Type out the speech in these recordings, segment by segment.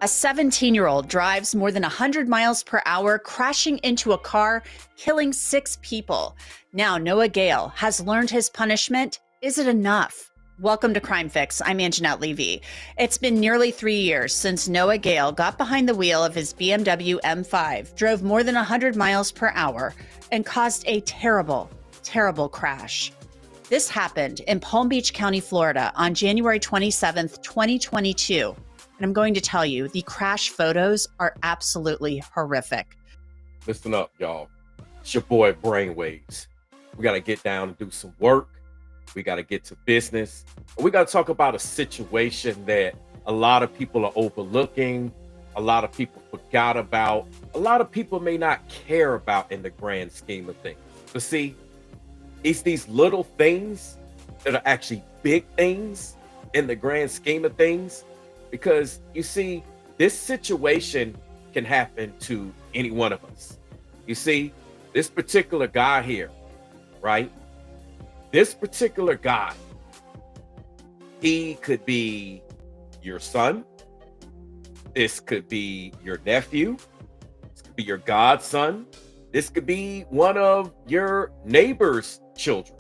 A 17-year-old drives more than 100 miles per hour, crashing into a car, killing 6 people. Now, Noah Gale has learned his punishment. Is it enough? Welcome to Crime Fix. I'm Anjanette Levy. It's been nearly 3 years since Noah Gale got behind the wheel of his BMW M5, drove more than 100 miles per hour, and caused a terrible, terrible crash. This happened in Palm Beach County, Florida on January 27th, 2022. And I'm going to tell you, the crash photos are absolutely horrific. Listen up, y'all. It's your boy Brainwaves. We got to get down and do some work. We got to get to business. And we got to talk about a situation that a lot of people are overlooking, a lot of people forgot about, a lot of people may not care about in the grand scheme of things. But see, it's these little things that are actually big things in the grand scheme of things. Because you see, this situation can happen to any one of us. You see, this particular guy here, right? This particular guy, he could be your son. This could be your nephew. This could be your godson. This could be one of your neighbor's children.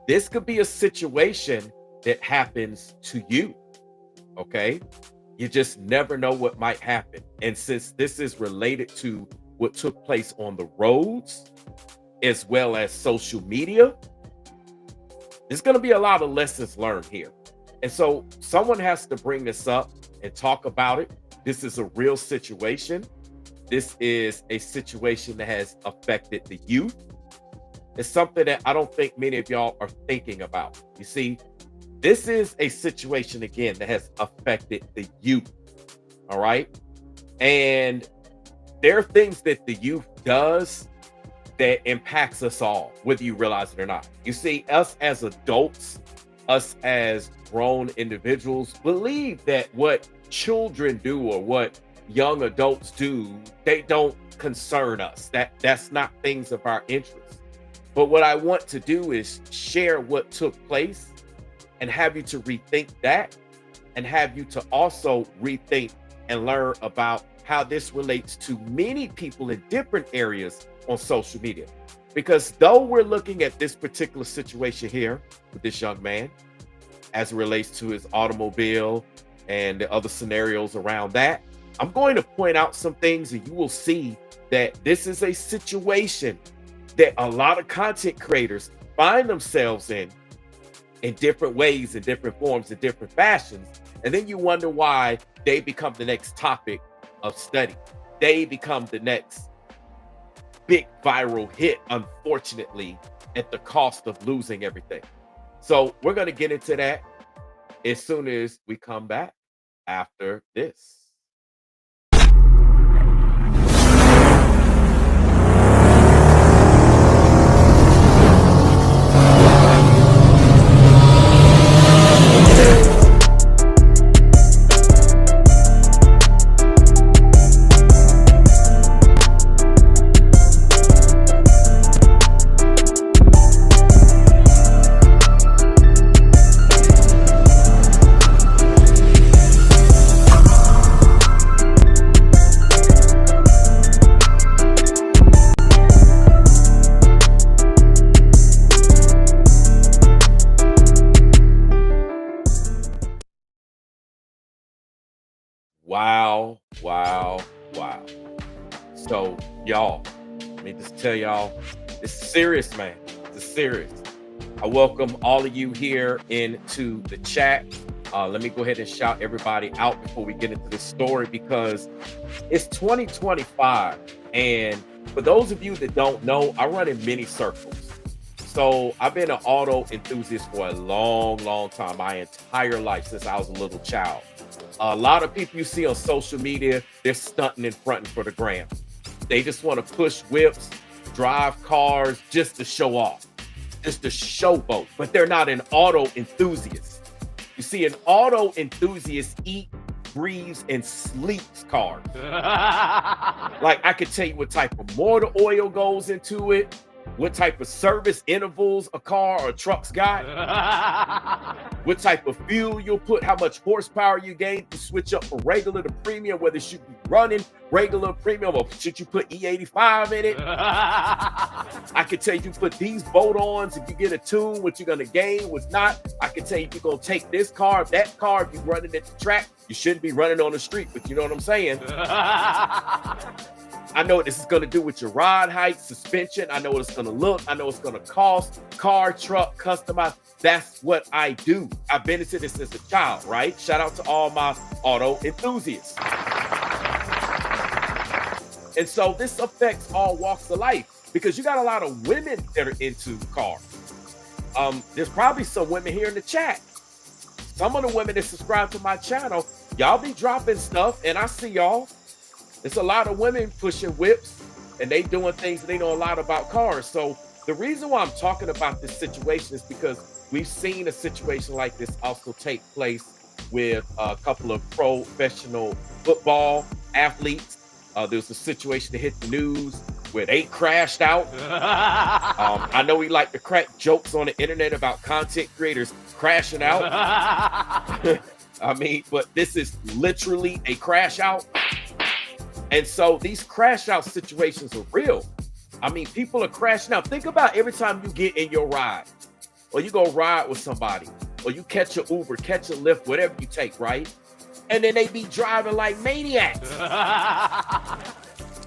This could be a situation that happens to you. Okay, you just never know what might happen. And since this is related to what took place on the roads as well as social media, there's going to be a lot of lessons learned here. And so someone has to bring this up and talk about it. This is a real situation. This is a situation that has affected the youth. It's something that I don't think many of y'all are thinking about. You see, this is a situation, again, that has affected the youth, all right? And there are things that the youth does that impacts us all, whether you realize it or not. You see, us as adults, us as grown individuals, believe that what children do or what young adults do, they don't concern us. That's not things of our interest. But what I want to do is share what took place and have you to rethink that, and have you to also rethink and learn about how this relates to many people in different areas on social media. Because though we're looking at this particular situation here with this young man, as it relates to his automobile and the other scenarios around that, I'm going to point out some things and you will see that this is a situation that a lot of content creators find themselves in different ways, in different forms, in different fashions. And then you wonder why they become the next topic of study. They become the next big viral hit, unfortunately, at the cost of losing everything. So we're going to get into that as soon as we come back after this. Wow. So, y'all, let me just tell y'all, this is serious, man. This is serious. I welcome all of you here into the chat. Let me go ahead and shout everybody out before we get into this story, because it's 2025. And for those of you that don't know, I run in many circles. So I've been an auto enthusiast for a long time, my entire life, since I was a little child. A lot of people you see on social media, they're stunting and fronting for the gram. They just want to push whips, drive cars just to show off, just to showboat, but they're not an auto enthusiast. You see, an auto enthusiast eat, breathes, and sleeps cars. Like, I could tell you what type of motor oil goes into it, what type of service intervals a car or a truck's got, what type of fuel you'll put, how much horsepower you gain to switch up from regular to premium, whether it should be running regular premium or should you put E85 in it. I can tell you put these bolt-ons if you get a tune, what you're gonna gain, what's not. I can tell you if you're gonna take this car, that car, if you're running at the track, you shouldn't be running on the street, but you know what I'm saying? I know what this is going to do with your ride height, suspension. I know what it's going to look. I know it's going to cost. Car, truck, customize. That's what I do. I've been into this since a child, right? Shout out to all my auto enthusiasts. And so this affects all walks of life because you got a lot of women that are into cars. There's probably some women here in the chat. Some of the women that subscribe to my channel, y'all be dropping stuff and I see y'all. There's a lot of women pushing whips and they doing things they know a lot about cars. So the reason why I'm talking about this situation is because we've seen a situation like this also take place with a couple of professional football athletes. There was a situation that hit the news where they crashed out. I know we like to crack jokes on the internet about content creators crashing out. I mean, but this is literally a crash out. And so these crash out situations are real. I mean, people are crashing out. Think about every time you get in your ride or you go ride with somebody or you catch an Uber, catch a Lyft, whatever you take, right? And then they be driving like maniacs.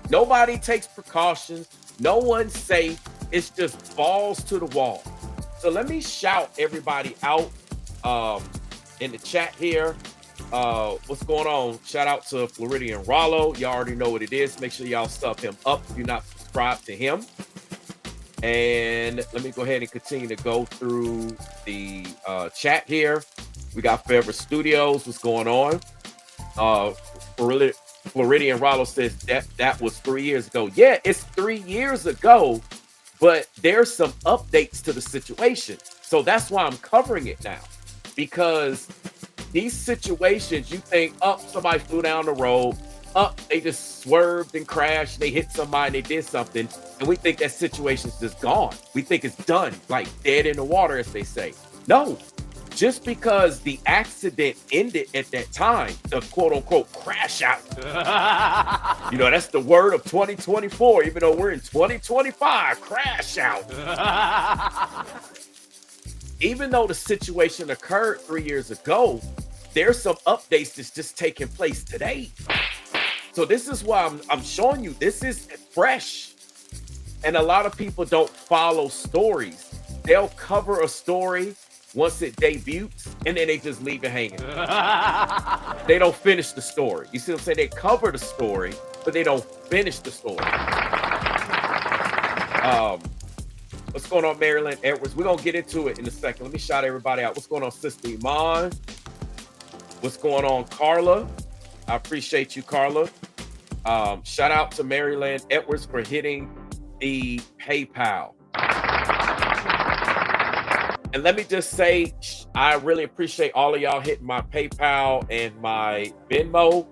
Nobody takes precautions. No one's safe. It's just balls to the wall. So let me shout everybody out in the chat here. What's going on? Shout out to Floridian Rollo. Y'all already know what it is. Make sure y'all sub him up if you're not subscribed to him. And let me go ahead and continue to go through the chat here. We got Forever Studios. What's going on? Floridian Rollo says that was 3 years ago. Yeah, it's 3 years ago, but there's some updates to the situation. So that's why I'm covering it now, because these situations, you think, somebody flew down the road, they just swerved and crashed, they hit somebody, they did something, and we think that situation's just gone. We think it's done, like dead in the water, as they say. No, just because the accident ended at that time, the quote-unquote crash out. You know, that's the word of 2024, even though we're in 2025, crash out. Even though the situation occurred 3 years ago, there's some updates that's just taking place today. So this is why I'm showing you, this is fresh. And a lot of people don't follow stories. They'll cover a story once it debuts, and then they just leave it hanging. They don't finish the story. You see what I'm saying? They cover the story, but they don't finish the story. What's going on, Marilyn Edwards? We're going to get into it in a second. Let me shout everybody out. What's going on, Sister Iman? What's going on, Carla? I appreciate you, Carla. Shout out to Maryland Edwards for hitting the PayPal. And let me just say, I really appreciate all of y'all hitting my PayPal and my Venmo.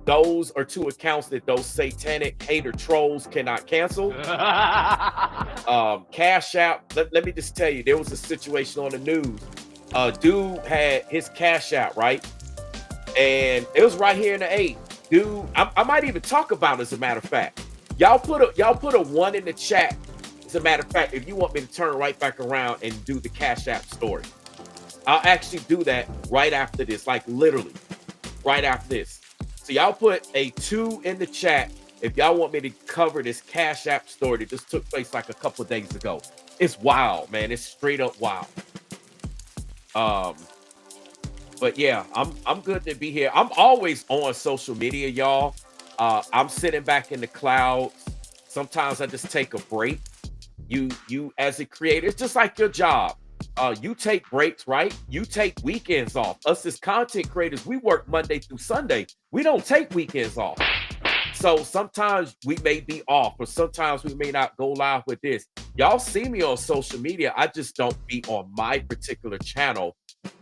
Those are two accounts that those satanic hater trolls cannot cancel. Cash App, let me just tell you, there was a situation on the news. Dude had his Cash App, right? And it was right here in the A. Dude, I might even talk about it, as a matter of fact. Y'all put a one in the chat. As a matter of fact, if you want me to turn right back around and do the Cash App story, I'll actually do that right after this, like literally right after this. So y'all put a 2 in the chat if y'all want me to cover this Cash App story that just took place like a couple of days ago. It's wild, man. It's straight up wild. But yeah, I'm good to be here. I'm always on social media, y'all. I'm sitting back in the clouds. Sometimes I just take a break. You as a creator, it's just like your job. You take breaks, right? You take weekends off. Us as content creators, we work Monday through Sunday. We don't take weekends off. So sometimes we may be off, or sometimes we may not go live with this. Y'all see me on social media. I just don't be on my particular channel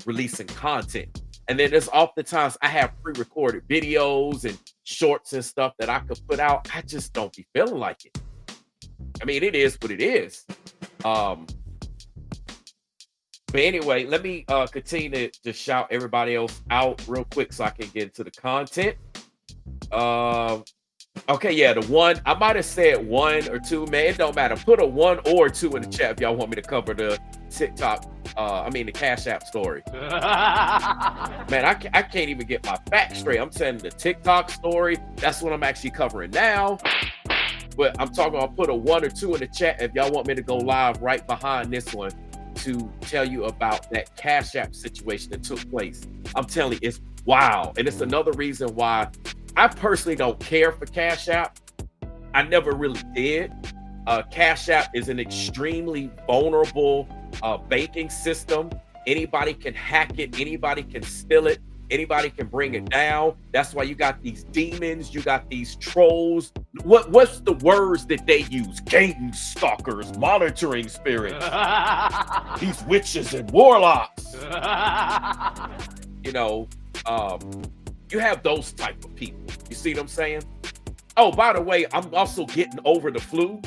releasing content. And then there's oftentimes I have pre-recorded videos and shorts and stuff that I could put out. I just don't be feeling like it. I mean, it is what it is. Um, but anyway, let me continue to shout everybody else out real quick so I can get into the content. Um, okay, yeah, the one I might have said one or two, man. It don't matter. Put a one or two in the chat if y'all want me to cover the TikTok. The Cash App story. Man, I can't even get my facts straight. I'm saying the TikTok story. That's what I'm actually covering now. But I'm talking. I'll put a one or two in the chat if y'all want me to go live right behind this one to tell you about that Cash App situation that took place. I'm telling you, it's wow, and it's another reason why I personally don't care for Cash App. I never really did. Cash App is an extremely vulnerable banking system. Anybody can hack it. Anybody can steal it. Anybody can bring it down. That's why you got these demons. You got these trolls. What's the words that they use? Game stalkers, monitoring spirits, these witches and warlocks. You know, you have those type of people. You see what I'm saying? Oh, by the way, I'm also getting over the flu.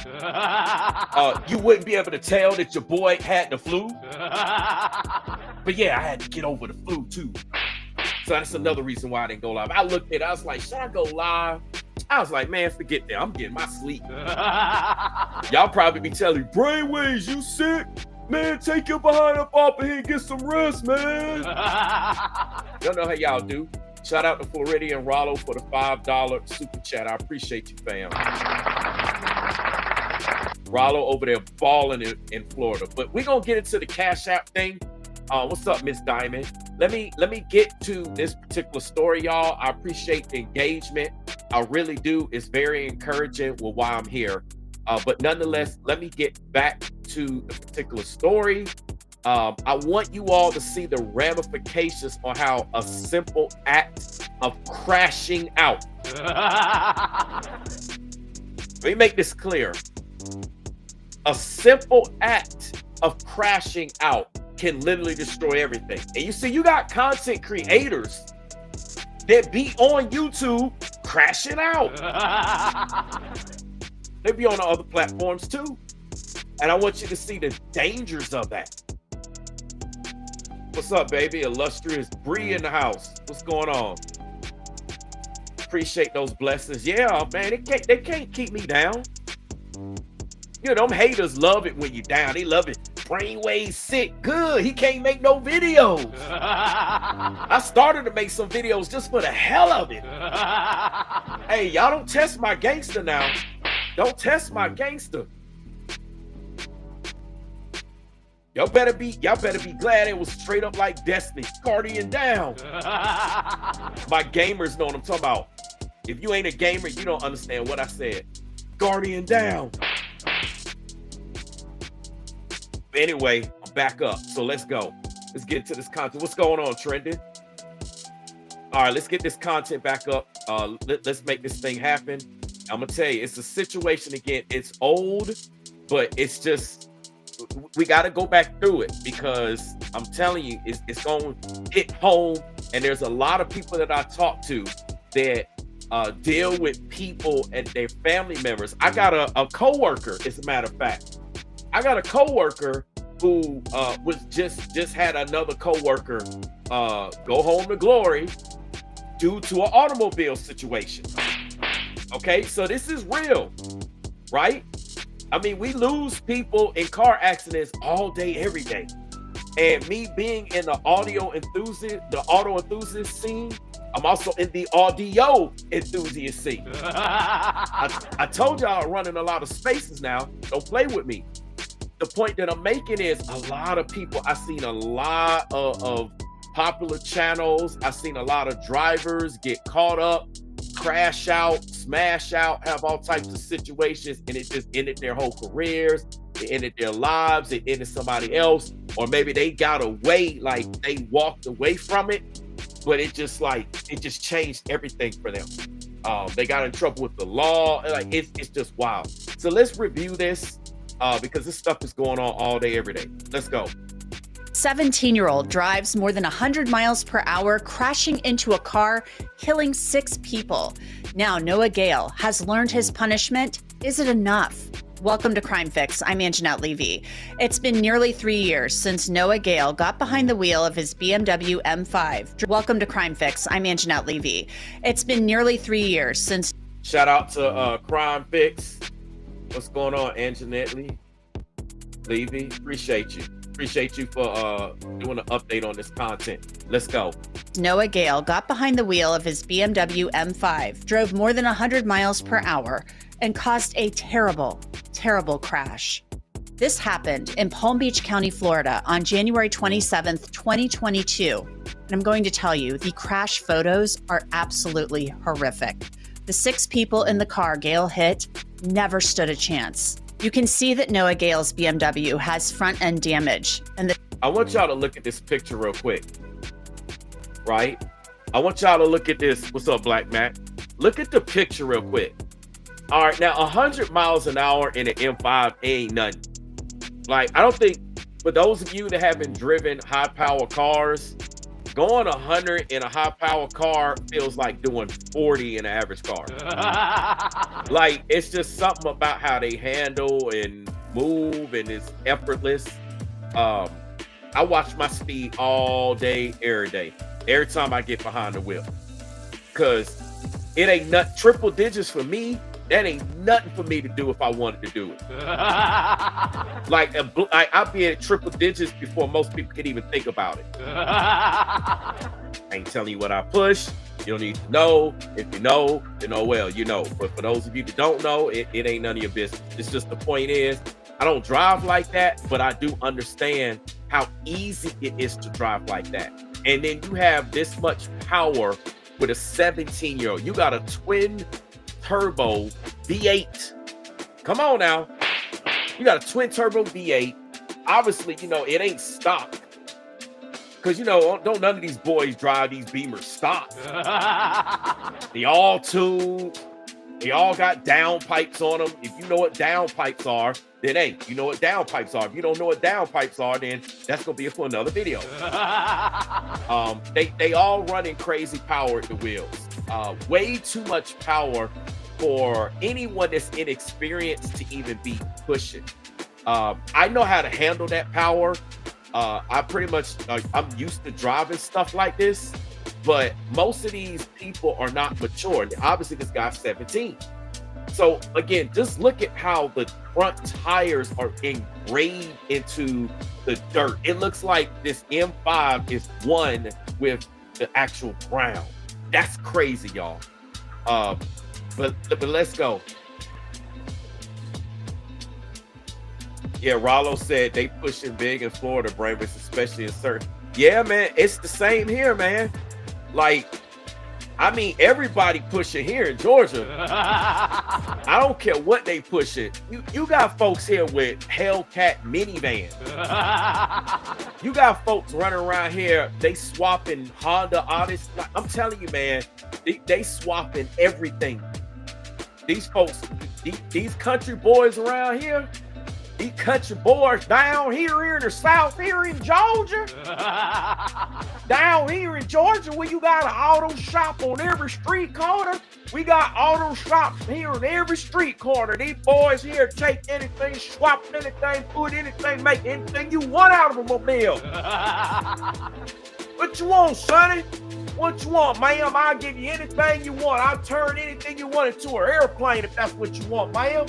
You wouldn't be able to tell that your boy had the flu. But yeah, I had to get over the flu too. So that's another reason why I didn't go live. I looked at it, I was like, should I go live? I was like, man, forget that. I'm getting my sleep. Y'all probably be telling me, Brainwaves, you sick? Man, take your behind up off of here and get some rest, man. Y'all know how y'all do. Shout out to Floridian Rollo for the $5 super chat. I appreciate you, fam. Rollo over there balling in Florida. But we're gonna get into the Cash App thing. What's up, Miss Diamond? Let me get to this particular story, y'all. I appreciate the engagement. I really do. It's very encouraging with why I'm here. But nonetheless, let me get back to the particular story. I want you all to see the ramifications on how a simple act of crashing out. Let me make this clear. A simple act of crashing out can literally destroy everything. And you see, you got content creators that be on YouTube crashing out. They be on the other platforms too. And I want you to see the dangers of that. What's up, baby? Illustrious Bree in the house. What's going on? Appreciate those blessings. Yeah, man, they can't keep me down. You know, them haters love it when you're down. They love it. Brainwaves sick. Good. He can't make no videos. I started to make some videos just for the hell of it. Hey, y'all don't test my gangster now. Don't test my gangster. Y'all better be glad it was straight up like Destiny. Guardian down. My gamers know what I'm talking about. If you ain't a gamer, you don't understand what I said. Guardian down. Anyway, I'm back up. So let's go. Let's get to this content. What's going on, Trending? All right, let's get this content back up. Let's make this thing happen. I'm gonna tell you, it's a situation again. It's old, but it's just we got to go back through it because I'm telling you, it's going to hit home. And there's a lot of people that I talk to that deal with people and their family members. I got a coworker, as a matter of fact. I got a coworker who was just had another coworker go home to glory due to an automobile situation. Okay, so this is real, right? I mean, we lose people in car accidents all day, every day. And me being in the auto enthusiast scene, I'm also in the audio enthusiast scene. I told y'all I'm running a lot of spaces now. Don't play with me. The point that I'm making is a lot of people, I've seen a lot of popular channels. I've seen a lot of drivers get caught up, crash out, smash out, have all types of situations, and it just ended their whole careers. It ended their lives. It ended somebody else, or maybe they got away, like they walked away from it, but it just changed everything for them. They got in trouble with the law. Like it's just wild. So let's review this because this stuff is going on all day, every day. Let's go. 17-year-old drives more than 100 miles per hour, crashing into a car, killing 6 people. Now Noah Gale has learned his punishment. Is it enough? Welcome to Crime Fix. I'm Anjanette Levy. It's been nearly 3 years since Noah Gale got behind the wheel of his BMW M5. Welcome to Crime Fix. I'm Anjanette Levy. It's been nearly 3 years since. Shout out to Crime Fix. What's going on, Anjanette Levy? Appreciate you. Appreciate you for doing an update on this content. Let's go. Noah Gale got behind the wheel of his BMW M5, drove more than 100 miles per hour, and caused a terrible, terrible crash. This happened in Palm Beach County, Florida on January 27th, 2022. And I'm going to tell you, the crash photos are absolutely horrific. The 6 people in the car Gale hit never stood a chance. You can see that Noah Gale's BMW has front end damage. And I want y'all to look at this picture real quick, right? I want y'all to look at this. What's up, Black Mac? Look at the picture real quick. All right, now 100 miles an hour in an M5 ain't nothing. Like, I don't think, for those of you that haven't driven high power cars, going 100 in a high power car feels like doing 40 in an average car. Like, it's just something about how they handle and move, and it's effortless. I watch my speed all day, every day, every time I get behind the wheel, because it ain't not triple digits for me. That ain't nothing for me to do if I wanted to do it. Like, I'll be at triple digits before most people can even think about it. I ain't telling you what I push. You don't need to know. If you know, well, you know. But for those of you that don't know, it ain't none of your business. It's just, the point is, I don't drive like that, but I do understand how easy it is to drive like that. And then you have this much power with a 17-year-old. You got a twin turbo V8. Come on now. You got a twin turbo V8. Obviously, it ain't stock. Because, don't none of these boys drive these Beamers stock. They all tuned. They all got downpipes on them. If you know what downpipes are, then hey, you know what downpipes are. If you don't know what downpipes are, then that's going to be for another video. They all running crazy power at the wheels. Way too much power for anyone that's inexperienced to even be pushing. I know how to handle that power. I pretty much, I'm used to driving stuff like this, but most of these people are not mature. And obviously this guy's 17. So again, just look at how the front tires are engraved into the dirt. It looks like this M5 is one with the actual ground. That's crazy, y'all. But let's go. Yeah, Rollo said they pushing big in Florida, Brainwaves, especially in certain. Yeah, man, it's the same here, man. Like, I mean, everybody pushing here in Georgia. I don't care what they pushing. You got folks here with Hellcat minivans. You got folks running around here, they swapping Honda Odyssey. I'm telling you, man, they swapping everything. These folks, these country boys around here, these country boys down here in the South, here in Georgia, down here in Georgia, where you got an auto shop on every street corner. We got auto shops here on every street corner. These boys here take anything, swap anything, put anything, make anything you want out of a mobile. What you want, sonny? What you want, ma'am? I'll give you anything you want. I'll turn anything you want into an airplane if that's what you want, ma'am.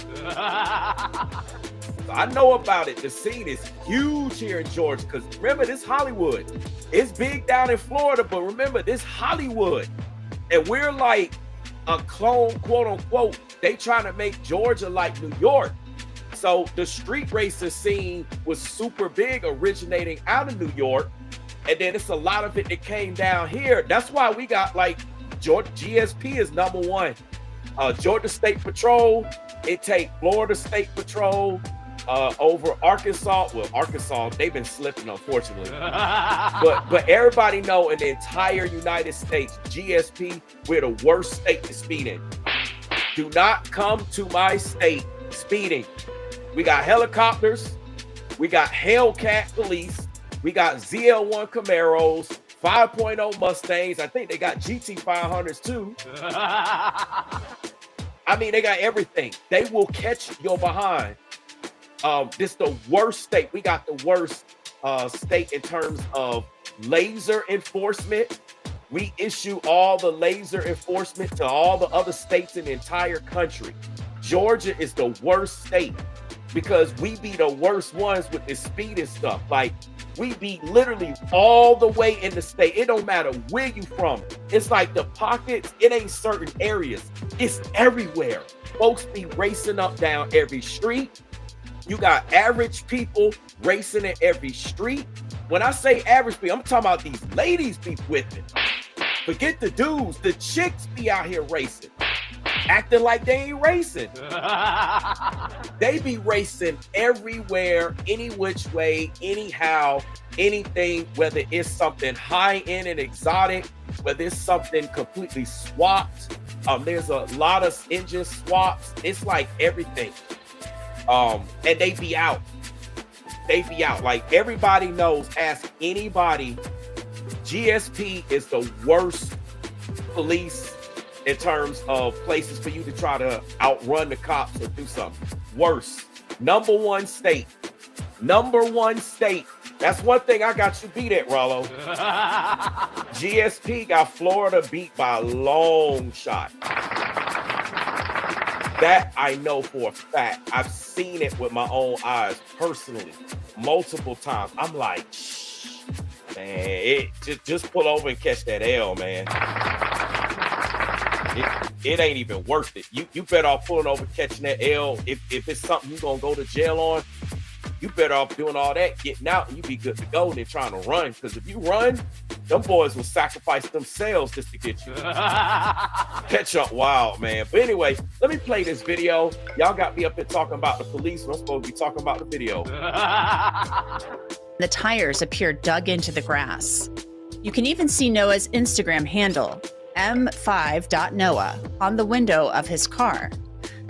I know about it. The scene is huge here in Georgia, because remember, this Hollywood. It's big down in Florida, but remember, this Hollywood. And we're like a clone, quote unquote. They trying to make Georgia like New York. So the street racer scene was super big, originating out of New York. And then it's a lot of it that came down here. That's why we got, like, Georgia GSP is #1. Georgia State Patrol, it take Florida State Patrol over Arkansas. Well, Arkansas, they've been slipping, unfortunately. but everybody know in the entire United States, GSP, we're the worst state to speed in. Do not come to my state speeding. We got helicopters. We got Hellcat police. We got ZL1 Camaros, 5.0 Mustangs. I think they got GT500s too. I mean, they got everything. They will catch your behind. This the worst state. We got the worst state in terms of laser enforcement. We issue all the laser enforcement to all the other states in the entire country. Georgia is the worst state because we be the worst ones with this speed and stuff. Like, we be literally all the way in the state. It don't matter where you from. It's like the pockets, it ain't certain areas. It's everywhere. Folks be racing up down every street. You got average people racing in every street. When I say average people, I'm talking about these ladies be with it. Forget the dudes. The chicks be out here racing, acting like they ain't racing. They be racing everywhere, any which way, anyhow, anything, whether it's something high-end and exotic, whether it's something completely swapped. There's a lot of engine swaps. It's like everything. And they be out. They be out. Like, everybody knows, ask anybody, GSP is the worst police in terms of places for you to try to outrun the cops or do something. Worst. Number one state. Number one state. That's one thing I got you beat at, Rollo. GSP got Florida beat by a long shot. That I know for a fact. I've seen it with my own eyes personally multiple times. I'm like, man, just pull over and catch that L, man. It ain't even worth it. You better off pulling over, catching that L. If it's something you're gonna go to jail on, you better off doing all that, getting out, and you be good to go than trying to run. Because if you run, them boys will sacrifice themselves just to get you. Catch up wild, man. But anyway, let me play this video. Y'all got me up here talking about the police, and I'm supposed to be talking about the video. The tires appear dug into the grass. You can even see Noah's Instagram handle, m5.noah, on the window of his car.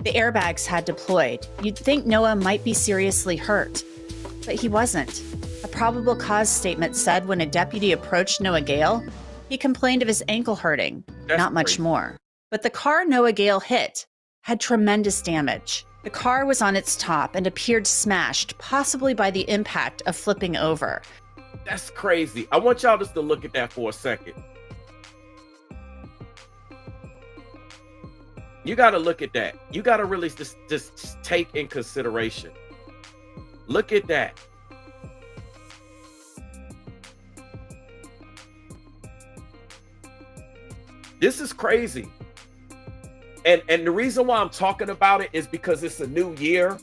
The airbags had deployed. You'd think Noah might be seriously hurt, but he wasn't. A probable cause statement said when a deputy approached Noah Gale, he complained of his ankle hurting, not much more. But the car Noah Gale hit had tremendous damage. The car was on its top and appeared smashed, possibly by the impact of flipping over. That's crazy. I want y'all just to look at that for a second. You got to look at that. You got to really just take in consideration. Look at that. This is crazy. And the reason why I'm talking about it is because it's a new year.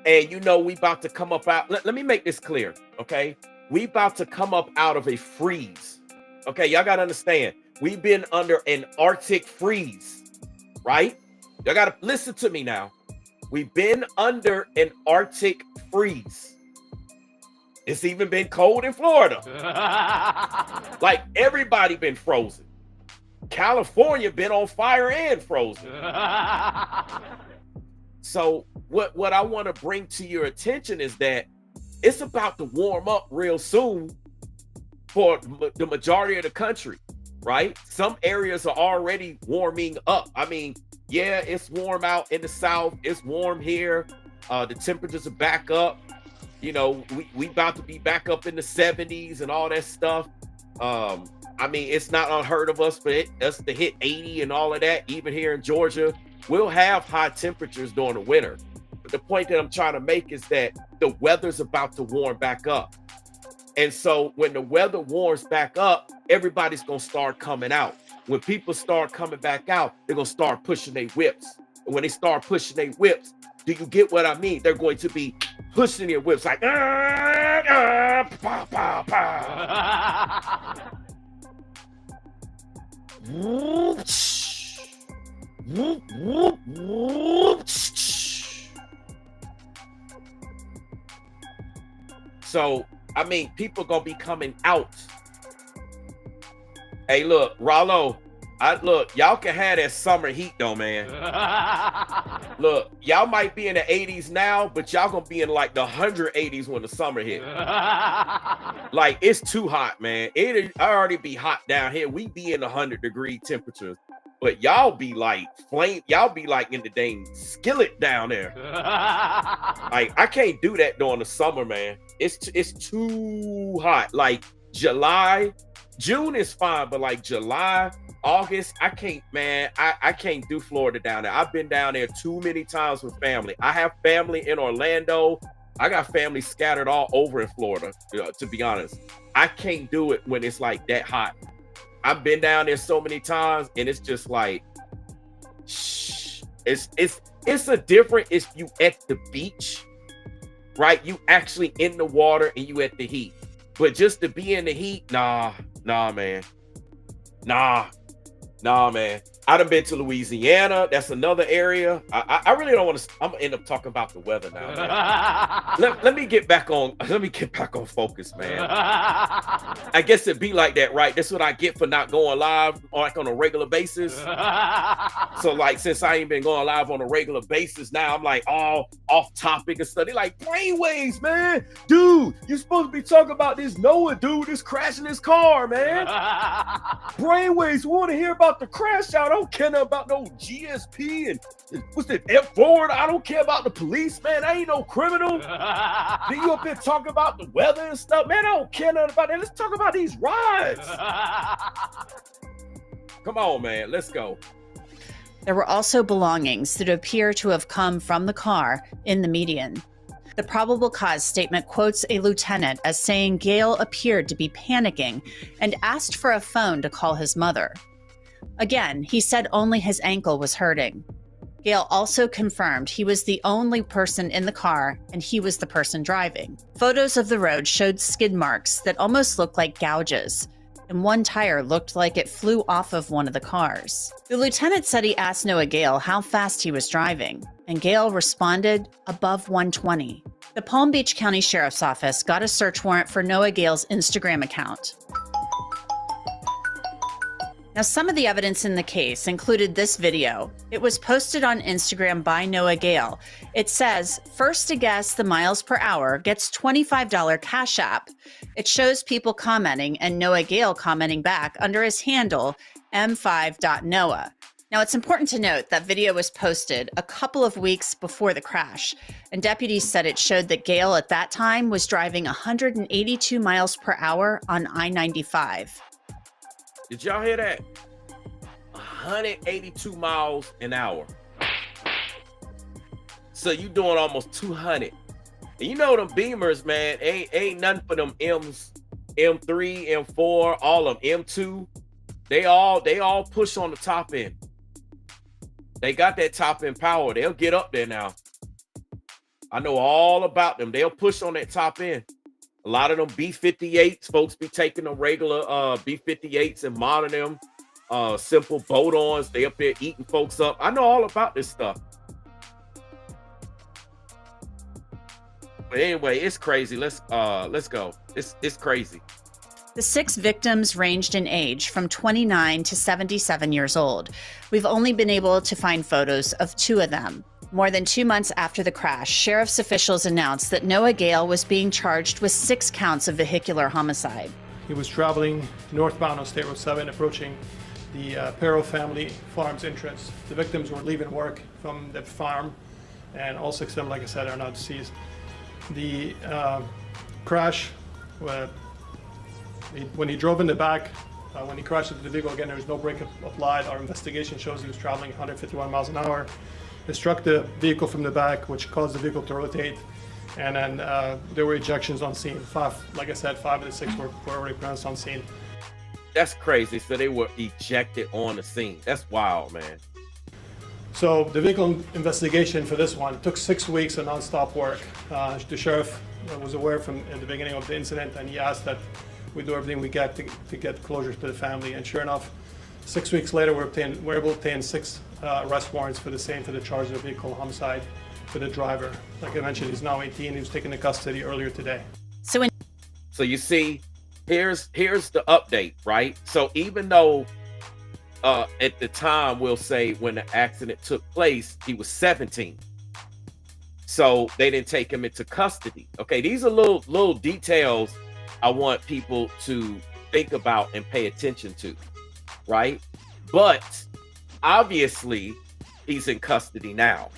And you know, we about to come up out. Let me make this clear, okay? We about to come up out of a freeze. Okay, y'all got to understand. We've been under an Arctic freeze, right? Y'all got to listen to me now. We've been under an Arctic freeze. It's even been cold in Florida. Like, everybody been frozen. California been on fire and frozen. So what I want to bring to your attention is that it's about to warm up real soon for the majority of the country, right? Some areas are already warming up. I mean, yeah, it's warm out in the South. It's warm here. The temperatures are back up. You know, we about to be back up in the 70s and all that stuff. I mean, it's not unheard of us for us to hit 80 and all of that. Even here in Georgia, we'll have high temperatures during the winter. But the point that I'm trying to make is that the weather's about to warm back up. And so when the weather warms back up, everybody's going to start coming out. When people start coming back out, they're going to start pushing their whips. And when they start pushing their whips, do you get what I mean? They're going to be pushing their whips like, pow, pow, pow. So, I mean, people gonna be coming out. Hey, look, Rollo, y'all can have that summer heat though, man. Look, y'all might be in the 80s now, but y'all gonna be in like the 180s when the summer hit. Like, it's too hot, man. I already be hot down here. We be in the 100-degree temperatures. but y'all be like flame, y'all be like in the dang skillet down there. Like, I can't do that during the summer, man. It's too hot. Like July, June is fine, but like July, August, I can't, man. I can't do Florida down there. I've been down there too many times with family. I have family in Orlando. I got family scattered all over in Florida, to be honest. I can't do it when it's like that hot. I've been down there so many times, and it's just like, shh. It's a different, if you at the beach, right? You actually in the water and you at the heat. But just to be in the heat, nah, man. Nah, man. I done been to Louisiana. That's another area. I really don't want to. I'm gonna end up talking about the weather now, man. let me get back on. Let me get back on focus, man. I guess it'd be like that, right? That's what I get for not going live like on a regular basis. So like, since I ain't been going live on a regular basis, now I'm like all off topic and stuff. They like brainwaves, man. Dude, you supposed to be talking about this Noah dude that's crashing his car, man. Brainwaves. We want to hear about the crash out. I don't care about no GSP and what's that F4. I don't care about the police, man. I ain't no criminal. Then you up here talking about the weather and stuff, man. I don't care nothing about that. Let's talk about these rides. Come on, man. Let's go. There were also belongings that appear to have come from the car in the median. The probable cause statement quotes a lieutenant as saying Gale appeared to be panicking and asked for a phone to call his mother. Again, he said only his ankle was hurting. Gale also confirmed he was the only person in the car and he was the person driving. Photos of the road showed skid marks that almost looked like gouges, and one tire looked like it flew off of one of the cars. The lieutenant said he asked Noah Gale how fast he was driving, and Gale responded above 120. The Palm Beach County Sheriff's Office got a search warrant for Noah Gale's Instagram account. Now, some of the evidence in the case included this video. It was posted on Instagram by Noah Gale. It says, "First to guess the miles per hour gets $25 Cash App." It shows people commenting and Noah Gale commenting back under his handle, m5.noah. Now, it's important to note that video was posted a couple of weeks before the crash, and deputies said it showed that Gale at that time was driving 182 miles per hour on I-95. Did y'all hear that? 182 miles an hour. So you doing almost 200. And you know them Beamers, man, ain't nothing for them M's, M3, M4, all of them, M2. They all push on the top end. They got that top end power. They'll get up there now. I know all about them. They'll push on that top end. A lot of them B58s, folks be taking the regular B58s and modding them. Simple boat-ons. They up there eating folks up. I know all about this stuff. But anyway, it's crazy. Let's go. It's crazy. The 6 victims ranged in age from 29 to 77 years old. We've only been able to find photos of 2 of them. More than 2 months after the crash, sheriff's officials announced that Noah Gale was being charged with 6 counts of vehicular homicide. He was traveling northbound on State Road 7, approaching the Perro family farm's entrance. The victims were leaving work from the farm, and all 6 of them, like I said, are now deceased. The crash, when he drove in the back, when he crashed into the vehicle again, there was no brake applied. Our investigation shows he was traveling 151 miles an hour. It struck the vehicle from the back, which caused the vehicle to rotate. And then there were ejections on scene. 5, like I said, 5 of the 6 were already pronounced on scene. That's crazy. So they were ejected on the scene. That's wild, man. So the vehicle investigation for this one took 6 weeks of nonstop work. The sheriff was aware from the beginning of the incident, and he asked that we do everything we get to get closure to the family. And sure enough, 6 weeks later, we're able to obtain 6 arrest warrants for the charge of vehicle homicide for the driver. Like I mentioned, he's now 18. He was taken into custody earlier today. So you see, here's the update, right? So even though at the time, we'll say when the accident took place, he was 17. So they didn't take him into custody. Okay, these are little details I want people to think about and pay attention to, right? But Obviously, he's in custody now.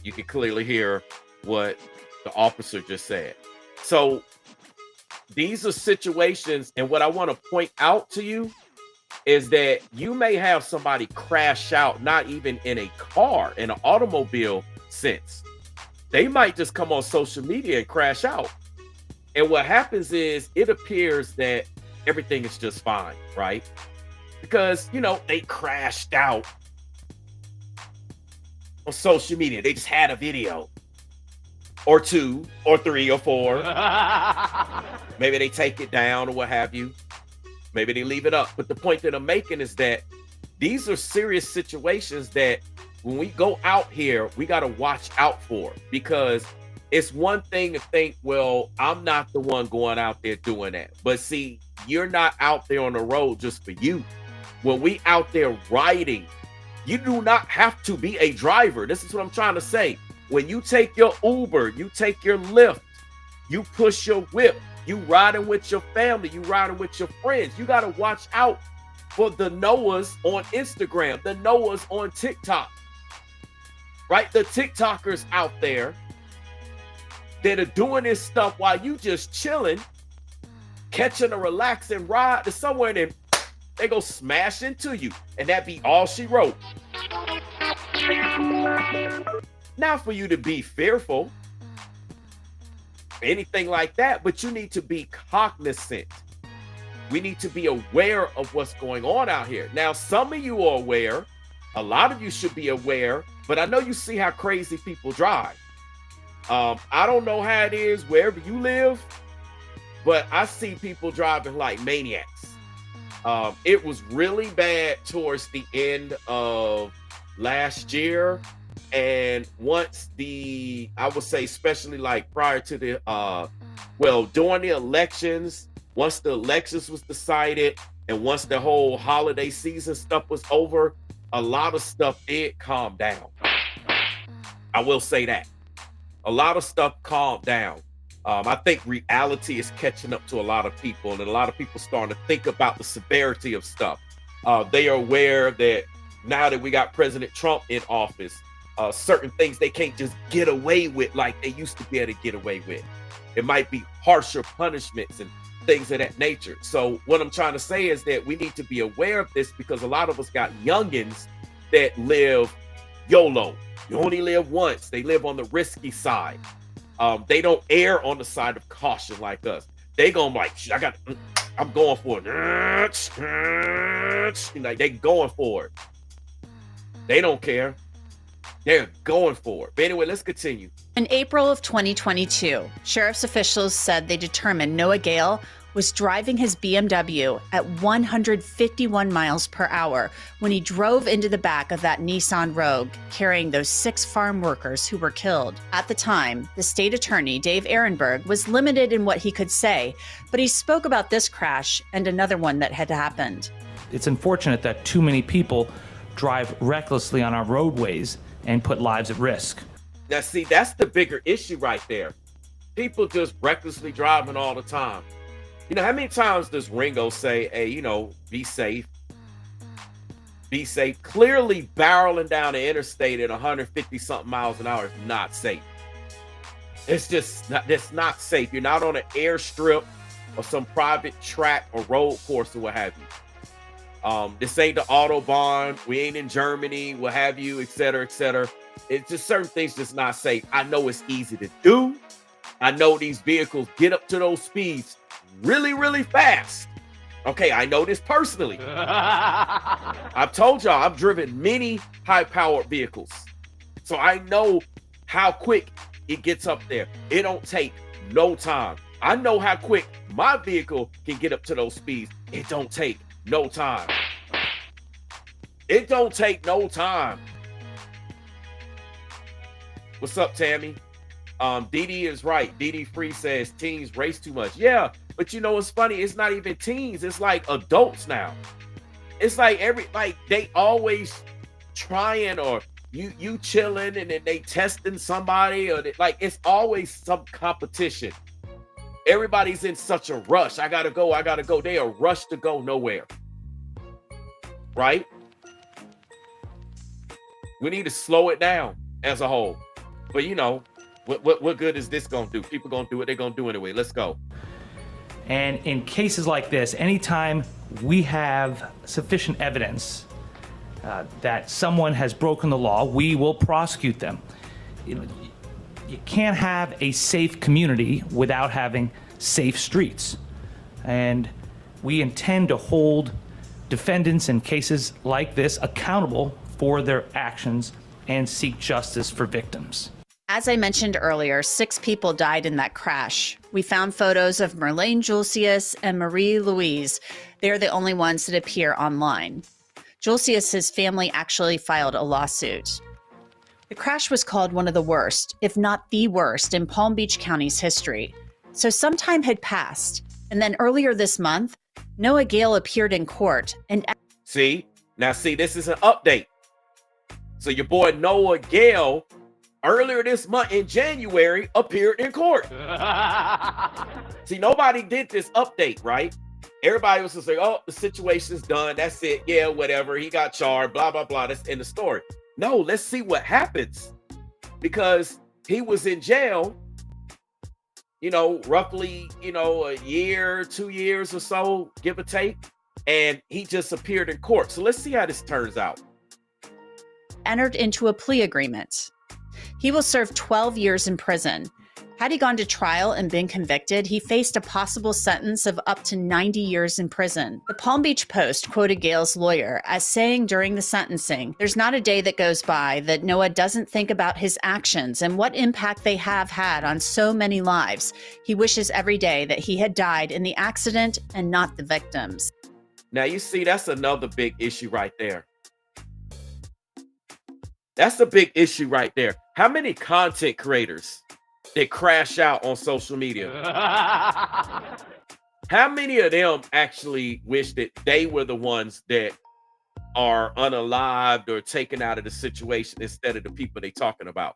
You can clearly hear what the officer just said. So these are situations, and what I want to point out to you is that you may have somebody crash out, not even in a car, in an automobile sense. They might just come on social media and crash out. And what happens is it appears that everything is just fine, right? Because, they crashed out on social media. They just had a video or two or three or four. Maybe they take it down or what have you. Maybe they leave it up. But the point that I'm making is that these are serious situations that when we go out here, we got to watch out for, because it's one thing to think, well, I'm not the one going out there doing that. But see, you're not out there on the road just for you. When we out there riding, you do not have to be a driver. This is what I'm trying to say. When you take your Uber, you take your Lyft, you push your whip, you riding with your family, you riding with your friends, you got to watch out for the Noahs on Instagram, the Noahs on TikTok, right? The TikTokers out there that are doing this stuff while you just chilling, catching a relaxing ride to somewhere, and then they go smash into you, and that be all she wrote. Not for you to be fearful, anything like that, but you need to be cognizant. We need to be aware of what's going on out here. Now, some of you are aware, a lot of you should be aware, but I know you see how crazy people drive. I don't know how it is wherever you live, but I see people driving like maniacs. It was really bad towards the end of last year. And once I would say, especially like prior to during the elections, once the elections was decided and once the whole holiday season stuff was over, a lot of stuff did calm down. I will say that. A lot of stuff calmed down. I think reality is catching up to a lot of people, and a lot of people starting to think about the severity of stuff. They are aware that now that we got President Trump in office, certain things they can't just get away with like they used to be able to get away with. It might be harsher punishments and things of that nature. So what I'm trying to say is that we need to be aware of this, because a lot of us got youngins that live YOLO. You only live once. They live on the risky side. They don't err on the side of caution like us. They going like, I'm going for it. Like, they going for it. They don't care. They're going for it. But anyway, let's continue. In April of 2022, sheriff's officials said they determined Noah Gale was driving his BMW at 151 miles per hour when he drove into the back of that Nissan Rogue, carrying those 6 farm workers who were killed. At the time, the state attorney, Dave Ehrenberg, was limited in what he could say, but he spoke about this crash and another one that had happened. It's unfortunate that too many people drive recklessly on our roadways and put lives at risk. Now, see, that's the bigger issue right there. People just recklessly driving all the time. You know, how many times does Ringo say, hey, be safe? Be safe. Clearly barreling down the interstate at 150 something miles an hour is not safe. It's not safe. You're not on an airstrip or some private track or road course or what have you. This ain't the Autobahn. We ain't in Germany, what have you, et cetera, et cetera. It's just certain things just not safe. I know it's easy to do. I know these vehicles get up to those speeds really, really fast. Okay, I know this personally. I've told y'all I've driven many high-powered vehicles. So I know how quick it gets up there. It don't take no time. I know how quick my vehicle can get up to those speeds. It don't take no time. It don't take no time. What's up, Tammy? Didi is right. Didi Free says teens race too much. Yeah, but you know what's funny? It's not even teens. It's like adults now. It's like they always trying, or you chilling and then they testing somebody, or it's always some competition. Everybody's in such a rush. I gotta go. They are rushed to go nowhere. Right? We need to slow it down as a whole. But what good is this gonna do? People gonna do what they're gonna do anyway. Let's go. And in cases like this, anytime we have sufficient evidence that someone has broken the law, we will prosecute them. You can't have a safe community without having safe streets. And we intend to hold defendants in cases like this accountable for their actions and seek justice for victims. As I mentioned earlier, 6 people died in that crash. We found photos of Merlane Julcius and Marie Louise. They're the only ones that appear online. Julcius's family actually filed a lawsuit. The crash was called one of the worst, if not the worst, in Palm Beach County's history. So some time had passed, and then earlier this month, Noah Gale appeared in court and... See, this is an update. So your boy Noah Gale, earlier this month in January, appeared in court. See, nobody did this update, right? Everybody was just like, oh, the situation's done. That's it. Yeah, whatever. He got charged, blah, blah, blah. That's in the story. No, let's see what happens. Because he was in jail, roughly, a year, 2 years or so, give or take. And he just appeared in court. So let's see how this turns out. Entered into a plea agreement. He will serve 12 years in prison. Had he gone to trial and been convicted, he faced a possible sentence of up to 90 years in prison. The Palm Beach Post quoted Gale's lawyer as saying during the sentencing, "There's not a day that goes by that Noah doesn't think about his actions and what impact they have had on so many lives. He wishes every day that he had died in the accident and not the victims." Now, you see, that's another big issue right there. That's a big issue right there. How many content creators that crash out on social media? How many of them actually wish that they were the ones that are unalived or taken out of the situation instead of the people they talking about?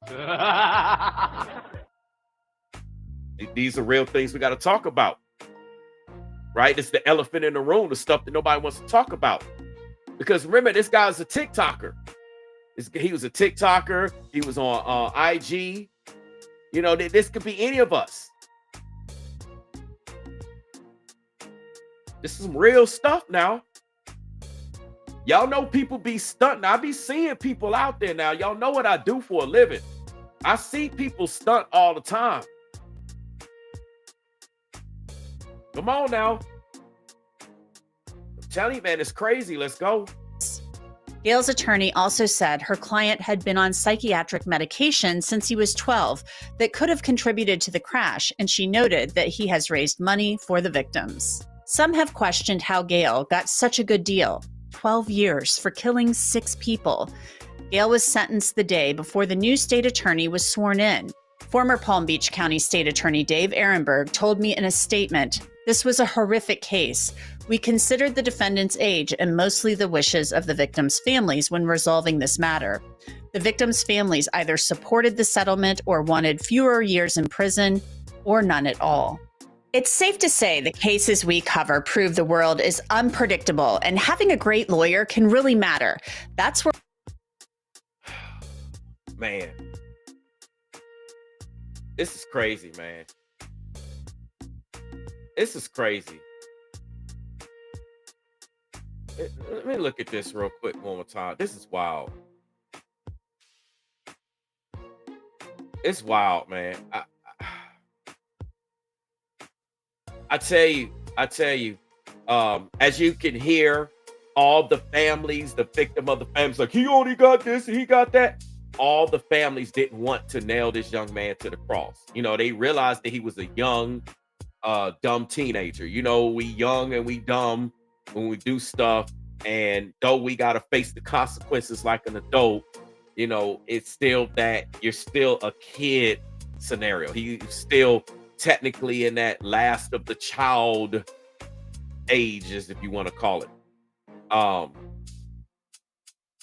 These are real things we got to talk about, right? It's the elephant in the room, the stuff that nobody wants to talk about. Because remember, this guy's a TikToker. He was a TikToker. He was on IG. This could be any of us. This is some real stuff now. Y'all know people be stunting. I be seeing people out there now. Y'all know what I do for a living. I see people stunt all the time. Come on now. I'm telling you, man, it's crazy. Let's go. Gale's attorney also said her client had been on psychiatric medication since he was 12 that could have contributed to the crash, and she noted that he has raised money for the victims. Some have questioned how Gale got such a good deal, 12 years for killing 6 people. Gale was sentenced the day before the new state attorney was sworn in. Former Palm Beach County State Attorney Dave Ehrenberg told me in a statement, "This was a horrific case. We considered the defendant's age and mostly the wishes of the victims' families when resolving this matter. The victims' families either supported the settlement or wanted fewer years in prison or none at all." It's safe to say the cases we cover prove the world is unpredictable, and having a great lawyer can really matter. That's where... Man. This is crazy, man. This is crazy. Let me look at this real quick one more time. This is wild. It's wild, man. I tell you, as you can hear, all the families, the victim of the families, like, he only got this and he got that. All the families didn't want to nail this young man to the cross. They realized that he was a young, dumb teenager. We young and we dumb when we do stuff, and though we got to face the consequences like an adult, it's still that you're still a kid scenario. He's still technically in that last of the child ages, if you want to call it.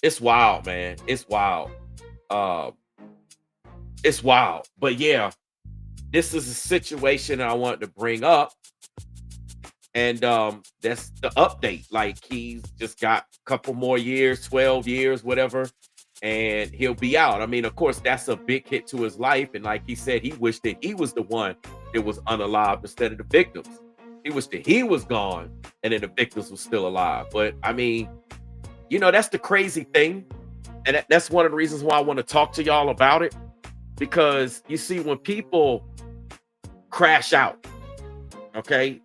It's wild, man. It's wild. It's wild. But yeah, this is a situation I wanted to bring up. And that's the update. Like, he's just got a couple more years, 12 years, whatever. and he'll be out. I mean, of course, that's a big hit to his life. And like he said, he wished that he was the one that was unalive instead of the victims. He wished that he was gone and then the victims were still alive. But I mean, you know, that's the crazy thing. And that's one of the reasons why I want to talk to y'all about it. Because you see, when people crash out, okay,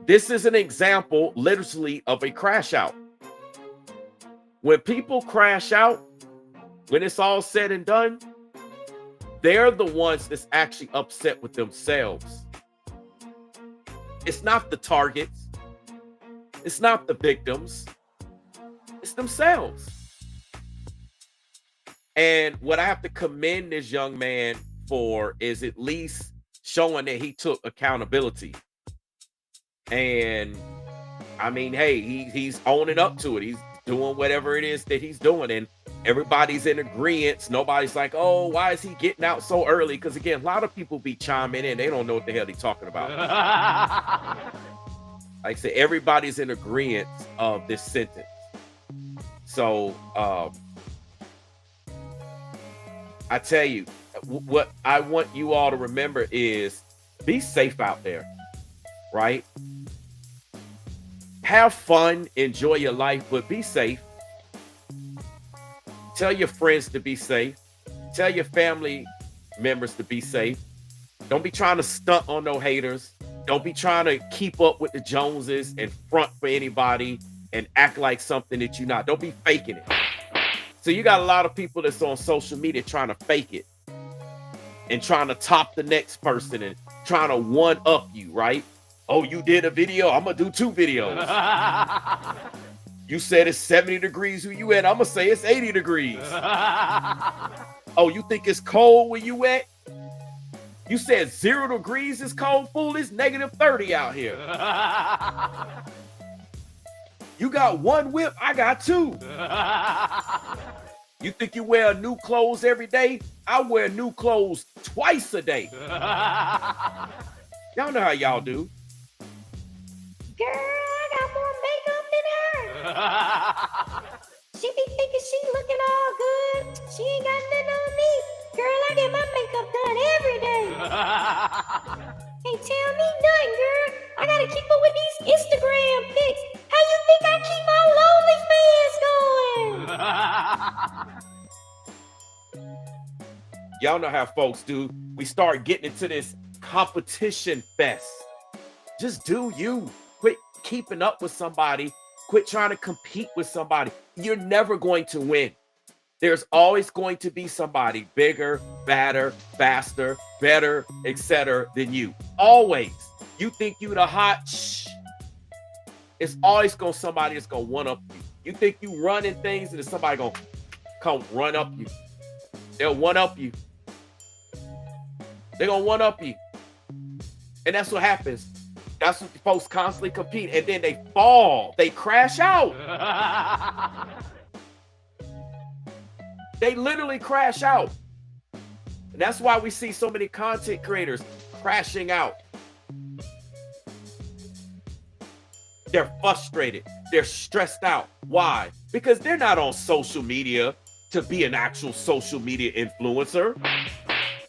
this is an example literally of a crash out. When people crash out, when it's all said and done, they're the ones that's actually upset with themselves. It's not the targets. It's not the victims. It's themselves. And what I have to commend this young man for is at least showing that he took accountability. And I mean, hey, he's owning up to it. He's doing whatever it is that he's doing. And everybody's in agreement. Nobody's like, oh, why is he getting out so early? Because again, a lot of people be chiming in. They don't know what the hell they're talking about. Like I said, everybody's in agreement of this sentence. So I tell you, what I want you all to remember is be safe out there, right? Have fun, enjoy your life, but be safe. Tell your friends to be safe. Tell your family members to be safe. Don't be trying to stunt on no haters. Don't be trying to keep up with the Joneses and front for anybody and act like something that you're not. Don't be faking it. So you got a lot of people that's on social media trying to fake it and trying to top the next person and trying to one up you, right? Oh, you did a video, I'm gonna do 2 videos. You said it's 70 degrees where you at, I'm gonna say it's 80 degrees. Oh, you think it's cold where you at? You said 0 degrees is cold, fool. It's negative 30 out here. You got 1 whip, I got 2. You think you wear new clothes every day? I wear new clothes twice a day. Y'all know how y'all do. Girl, I got more makeup than her. She be thinking she looking all good. She ain't got nothing on me. Girl, I get my makeup done every day. Ain't tell me nothing, girl. I gotta keep up with these Instagram pics. How you think I keep my lonely fans going? Y'all know how folks do. We start getting into this competition fest. Just do you. Quit keeping up with somebody. Quit trying to compete with somebody. You're never going to win. There's always going to be somebody bigger, badder, faster, better, etc. than you. Always. You think you the hot shh. It's always going to somebody that's going to one up you. You think you running things and there's somebody going to come run up you. They'll one up you. They're going to one up you. And that's what happens. That's what folks constantly compete. And then they fall. They crash out. They literally crash out. And that's why we see so many content creators crashing out. They're frustrated. They're stressed out. Why? Because they're not on social media to be an actual social media influencer.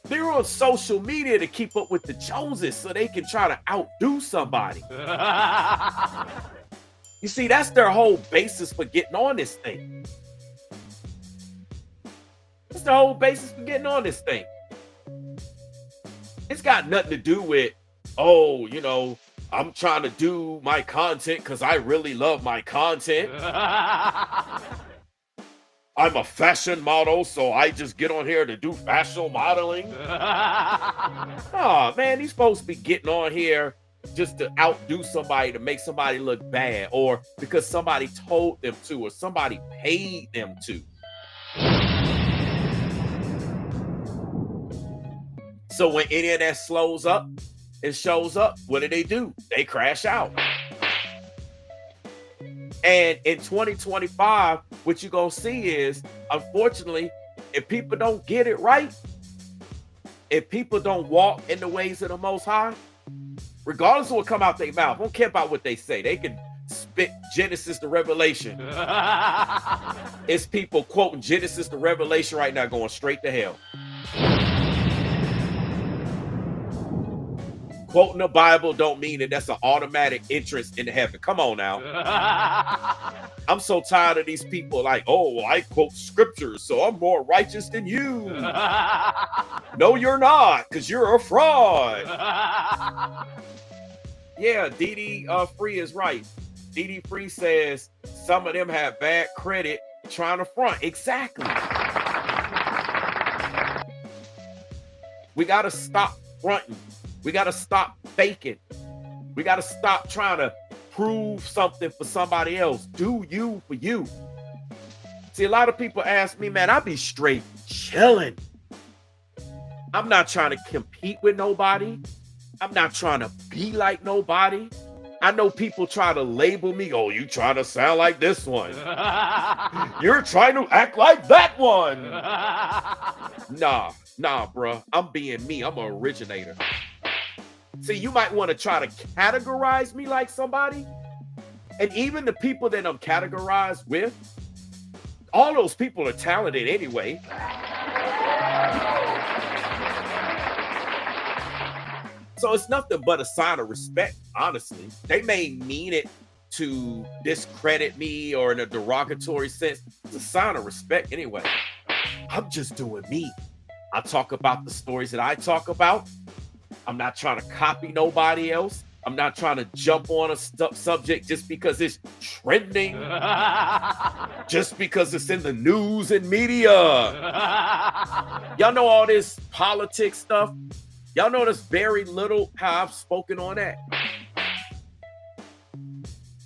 They're on social media to keep up with the Joneses so they can try to outdo somebody. You see, that's their whole basis for getting on this thing. That's the whole basis for getting on this thing. It's got nothing to do with, oh, you know, I'm trying to do my content because I really love my content. I'm a fashion model, so I just get on here to do fashion modeling. Oh, man, these folks be getting on here just to outdo somebody, to make somebody look bad, or because somebody told them to, or somebody paid them to. So when any of that slows up and shows up, what do? They crash out. And in 2025, what you're going to see is, unfortunately, if people don't get it right, if people don't walk in the ways of the Most High, regardless of what come out their mouth, I don't care about what they say. They can spit Genesis to Revelation. It's people quoting Genesis to Revelation right now going straight to hell. Quoting the Bible don't mean that that's an automatic entrance into heaven. Come on now. I'm so tired of these people like, oh, I quote scriptures, so I'm more righteous than you. No, you're not, because you're a fraud. Yeah, DD Free is right. DD Free says some of them have bad credit trying to front. Exactly. We got to stop fronting. We got to stop faking. We got to stop trying to prove something for somebody else. Do you for you. See, a lot of people ask me, man, I be straight chilling. I'm not trying to compete with nobody. I'm not trying to be like nobody. I know people try to label me. Oh, you trying to sound like this one. You're trying to act like that one. Nah, bro. I'm being me. I'm an originator. See, you might want to try to categorize me like somebody. And even the people that I'm categorized with, all those people are talented anyway. So it's nothing but a sign of respect, honestly. They may mean it to discredit me or in a derogatory sense. It's a sign of respect anyway. I'm just doing me. I talk about the stories that I talk about. I'm not trying to copy nobody else. I'm not trying to jump on a subject just because it's trending, just because it's in the news and media. Y'all know all this politics stuff. Y'all know there's very little how I've spoken on that.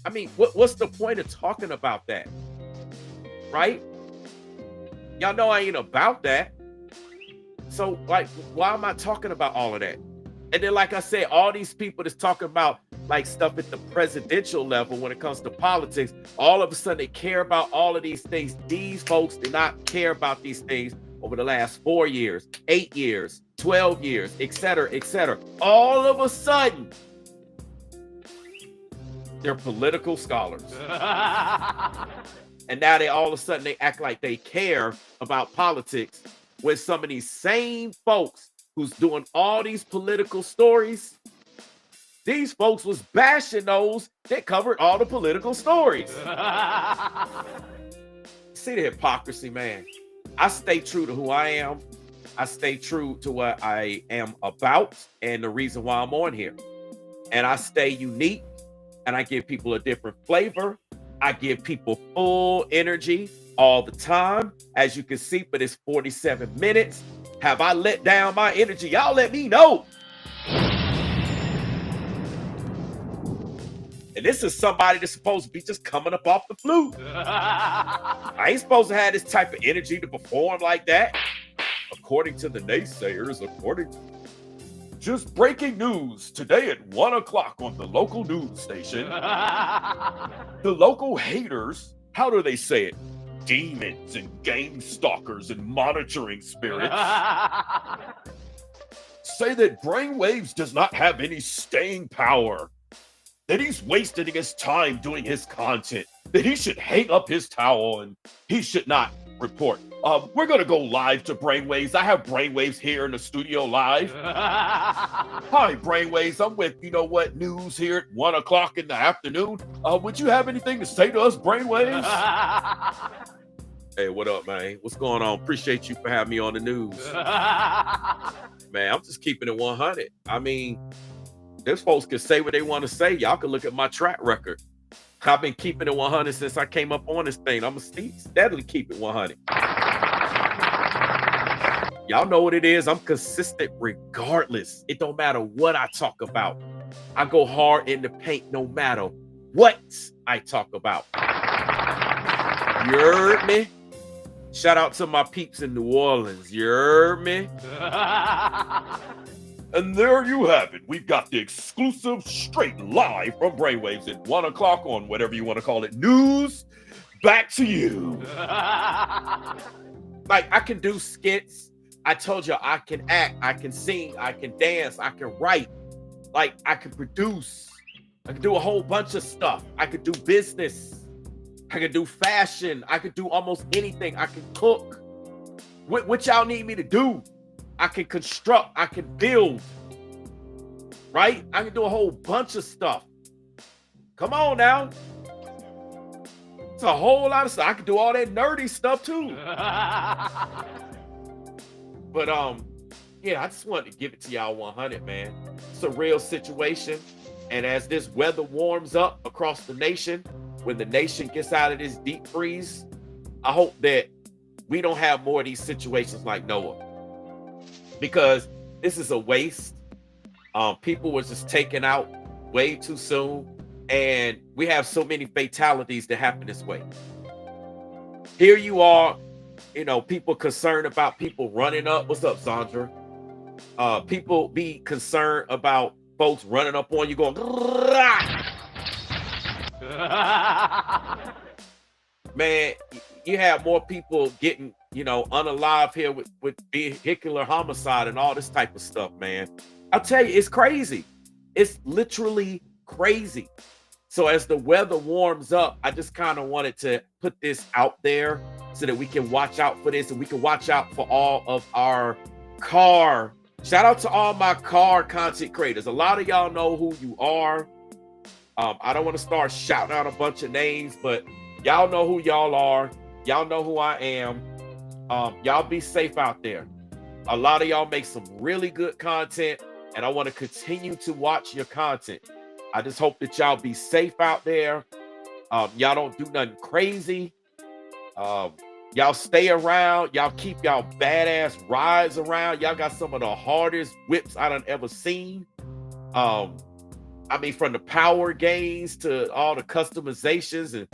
I mean, what's the point of talking about that? Right? Y'all know I ain't about that. So, like, why am I talking about all of that? And then, like I said, all these people that's talking about like stuff at the presidential level when it comes to politics, all of a sudden they care about all of these things. These folks did not care about these things over the last 4 years, 8 years, 12 years, et cetera, et cetera. All of a sudden, they're political scholars. And now all of a sudden they act like they care about politics when some of these same folks who's doing all these political stories, these folks was bashing those that covered all the political stories. See the hypocrisy, man. I stay true to who I am. I stay true to what I am about and the reason why I'm on here. And I stay unique and I give people a different flavor. I give people full energy all the time. As you can see, for this 47 minutes, have I let down my energy? Y'all let me know. And this is somebody that's supposed to be just coming up off the flute. I ain't supposed to have this type of energy to perform like that. According to the naysayers, just breaking news today at 1 o'clock on the local news station. The local haters, how do they say it? Demons and game stalkers and monitoring spirits say that Brainwaves does not have any staying power, that he's wasting his time doing his content, that he should hang up his towel and he should not report. We're gonna go live to Brainwaves. I have Brainwaves here in the studio live. Hi, Brainwaves. I'm with news here at 1 o'clock in the afternoon. Would you have anything to say to us, Brainwaves? Hey, what up, man? What's going on? Appreciate you for having me on the news. Man, I'm just keeping it 100. I mean, these folks can say what they want to say. Y'all can look at my track record. I've been keeping it 100 since I came up on this thing. I'm going to steadily keep it 100. Y'all know what it is. I'm consistent regardless. It don't matter what I talk about. I go hard in the paint no matter what I talk about. You heard me? Shout out to my peeps in New Orleans. You heard me? And there you have it. We've got the exclusive straight live from Brainwaves at 1 o'clock on whatever you want to call it. News. Back to you. Like, I can do skits. I told you I can act, I can sing, I can dance, I can write. Like, I can produce. I could do a whole bunch of stuff. I could do business. I could do fashion. I could do almost anything. I could cook. What y'all need me to do? I can construct. I can build. Right? I can do a whole bunch of stuff. Come on now. It's a whole lot of stuff. I can do all that nerdy stuff too. But yeah, I just wanted to give it to y'all 100, man. It's a real situation. And as this weather warms up across the nation, when the nation gets out of this deep freeze, I hope that we don't have more of these situations like Noah, because this is a waste. People were just taken out way too soon, and we have so many fatalities that happen this way. Here you are, you know, people concerned about people running up. What's up, Sandra? People be concerned about folks running up on you going, man, you have more people getting, you know, unalive here with vehicular homicide and all this type of stuff, man. I'll tell you, it's crazy. It's literally crazy. So as the weather warms up, I just kind of wanted to put this out there so that we can watch out for this, and we can watch out for all of our car. Shout out to all my car content creators. A lot of y'all know who you are. I don't want to start shouting out a bunch of names, but y'all know who y'all are. Y'all know who I am. Y'all be safe out there. A lot of y'all make some really good content, and I want to continue to watch your content. I just hope that y'all be safe out there. Y'all don't do nothing crazy. Y'all stay around. Y'all keep y'all badass rides around. Y'all got some of the hardest whips I done ever seen. I mean, from the power gains to all the customizations, and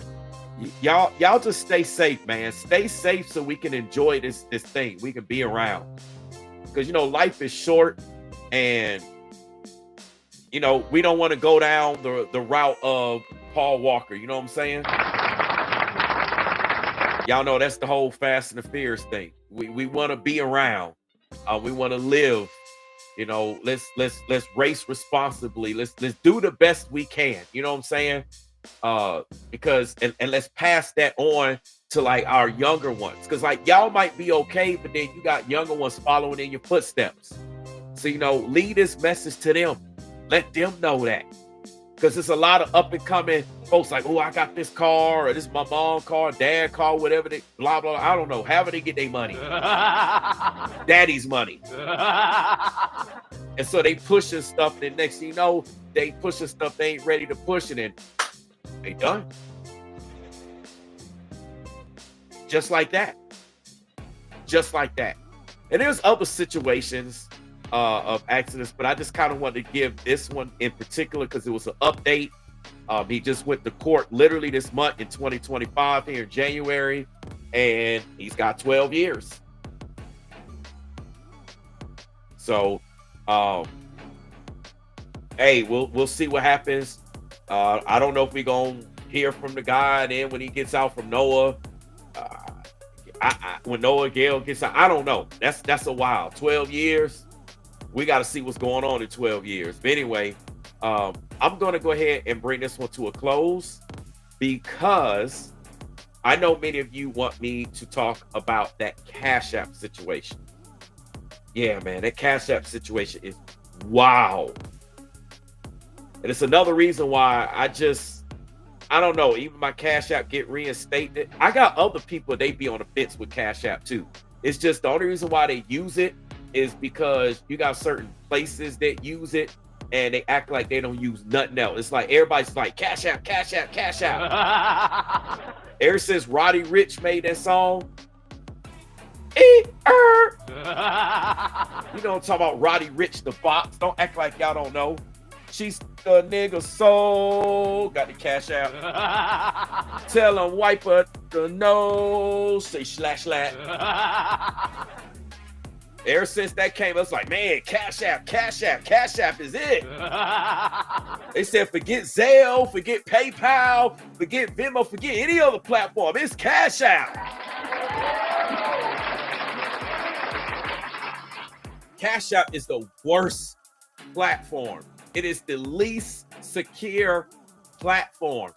y'all just stay safe, man. Stay safe so we can enjoy this thing. We can be around, because you know life is short, and you know we don't want to go down the route of Paul Walker. You know what I'm saying? Y'all know that's the whole Fast and the Furious thing. We want to be around. We want to live. You know, let's race responsibly. Let's do the best we can. You know what I'm saying? Because and let's pass that on to like our younger ones. Because like y'all might be okay, but then you got younger ones following in your footsteps. So you know, lead this message to them. Let them know that. Because there's a lot of up and coming folks like, oh, I got this car, or this is my mom car, dad car, whatever they blah blah. I don't know. However they get their money, daddy's money, and so they pushing stuff. And next thing you know, they pushing stuff they ain't ready to push, and then they done. Just like that. Just like that. And there's other situations of accidents, but I just kind of wanted to give this one in particular because it was an update. He just went to court literally this month in 2025 here in January, and he's got 12 years. So, hey, we'll see what happens. I don't know if we're gonna hear from the guy, and then when he gets out from Noah, when Noah Gale gets out, I don't know. That's a while. 12 years. We got to see what's going on in 12 years. But anyway, I'm going to go ahead and bring this one to a close because I know many of you want me to talk about that Cash App situation. Yeah, man, that Cash App situation is wow. And it's another reason why I don't know, even my Cash App get reinstated. I got other people, they be on the fence with Cash App too. It's just the only reason why they use it is because you got certain places that use it and they act like they don't use nothing else. It's like everybody's like Cash App, Cash App, Cash App. Ever since Roddy Ricch made that song, you know what I'm talking about, Roddy Ricch the Fox. Don't act like y'all don't know. She's the nigga soul. Got the Cash App. Tell him wipe her the nose. Say slash slash. Ever since that came, I was like, man, Cash App, Cash App, Cash App is it. They said, forget Zelle, forget PayPal, forget Venmo, forget any other platform. It's Cash App. Cash App is the worst platform. It is the least secure platform.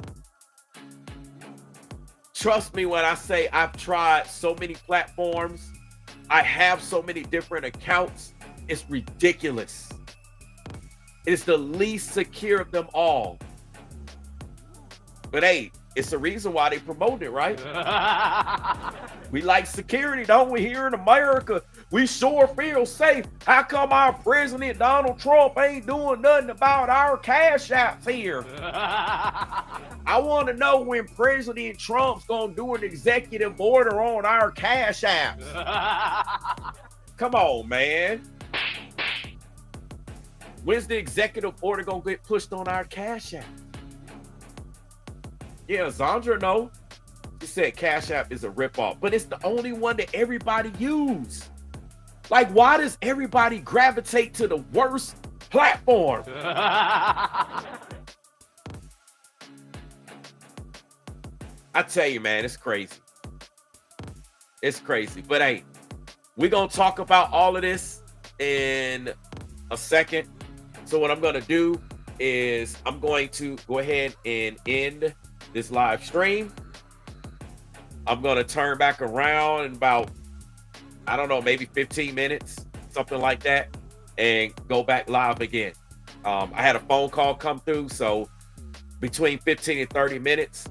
Trust me when I say I've tried so many platforms. I have so many different accounts. It's ridiculous. It's the least secure of them all. But hey, it's the reason why they promote it, right? We like security, don't we? Here in America, we sure feel safe. How come our president, Donald Trump, ain't doing nothing about our cash apps here? I want to know when President Trump's going to do an executive order on our cash apps. Come on, man. When's the executive order going to get pushed on our cash app? Yeah, Zandra know. She said Cash App is a ripoff, but it's the only one that everybody use. Like, why does everybody gravitate to the worst platform? I tell you, man, it's crazy. It's crazy. But hey, we're going to talk about all of this in a second. So what I'm going to do is I'm going to go ahead and end this live stream. I'm going to turn back around in about, I don't know, maybe 15 minutes, something like that, and go back live again. I had a phone call come through, so between 15 and 30 minutes,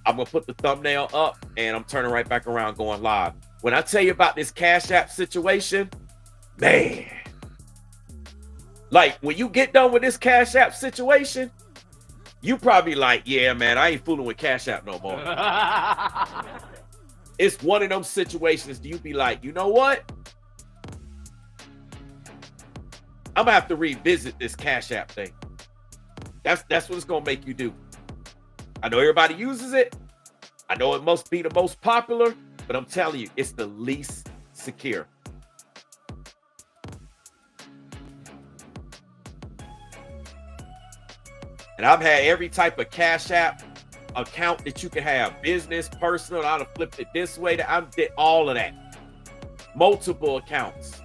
I'm going to put the thumbnail up, and I'm turning right back around going live. When I tell you about this Cash App situation, man, like when you get done with this Cash App situation, you probably like, yeah, man, I ain't fooling with Cash App no more. It's one of them situations do you be like, you know what? I'm gonna have to revisit this Cash App thing. That's what it's gonna make you do. I know everybody uses it. I know it must be the most popular, but I'm telling you, it's the least secure. And I've had every type of Cash App account that you can have. Business, personal, I'd have flipped it this way. I did all of that. Multiple accounts.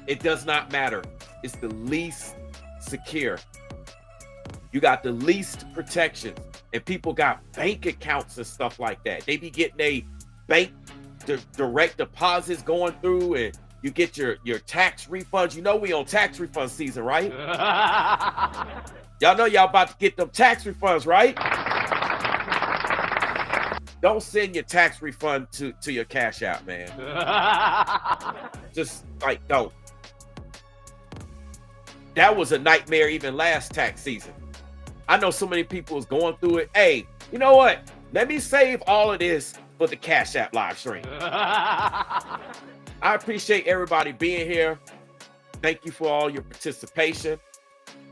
It does not matter. It's the least secure. You got the least protection. And people got bank accounts and stuff like that. They be getting a bank direct deposits going through, and you get your tax refunds. You know we on tax refund season, right? Y'all know y'all about to get them tax refunds, right? Don't send your tax refund to your Cash App, man. Just like, don't. That was a nightmare even last tax season. I know so many people was going through it. Hey, you know what? Let me save all of this for the Cash App live stream. I appreciate everybody being here. Thank you for all your participation.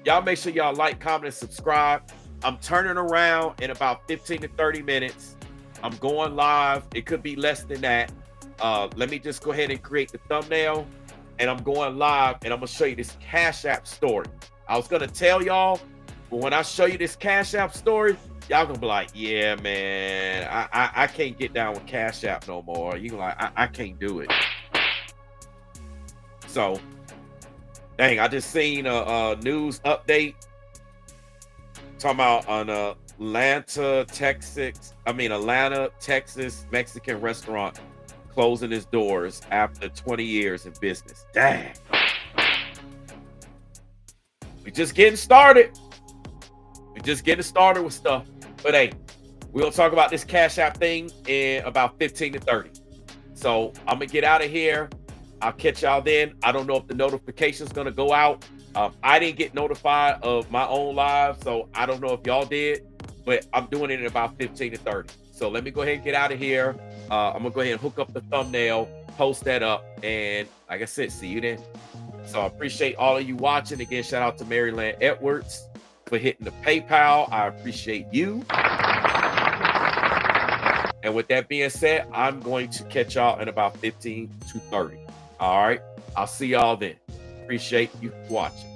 Y'all make sure y'all like, comment, and subscribe. I'm turning around in about 15 to 30 minutes. I'm going live. It could be less than that. Let me just go ahead and create the thumbnail. And I'm going live, and I'm going to show you this Cash App story. I was going to tell y'all, but when I show you this Cash App story, y'all going to be like, yeah, man, I can't get down with Cash App no more. You like, I can't do it. So, dang, I just seen a news update talking about an Atlanta, Texas Mexican restaurant closing its doors after 20 years in business. Dang. We just getting started. We just getting started with stuff. But hey, we're going to talk about this Cash App thing in about 15 to 30. So I'm going to get out of here. I'll catch y'all then. I don't know if the notification's going to go out. I didn't get notified of my own live, so I don't know if y'all did, but I'm doing it in about 15 to 30. So let me go ahead and get out of here. I'm going to go ahead and hook up the thumbnail, post that up, and like I said, see you then. So I appreciate all of you watching. Again, shout out to Maryland Edwards for hitting the PayPal. I appreciate you. And with that being said, I'm going to catch y'all in about 15 to 30. All right. I'll see y'all then. Appreciate you watching.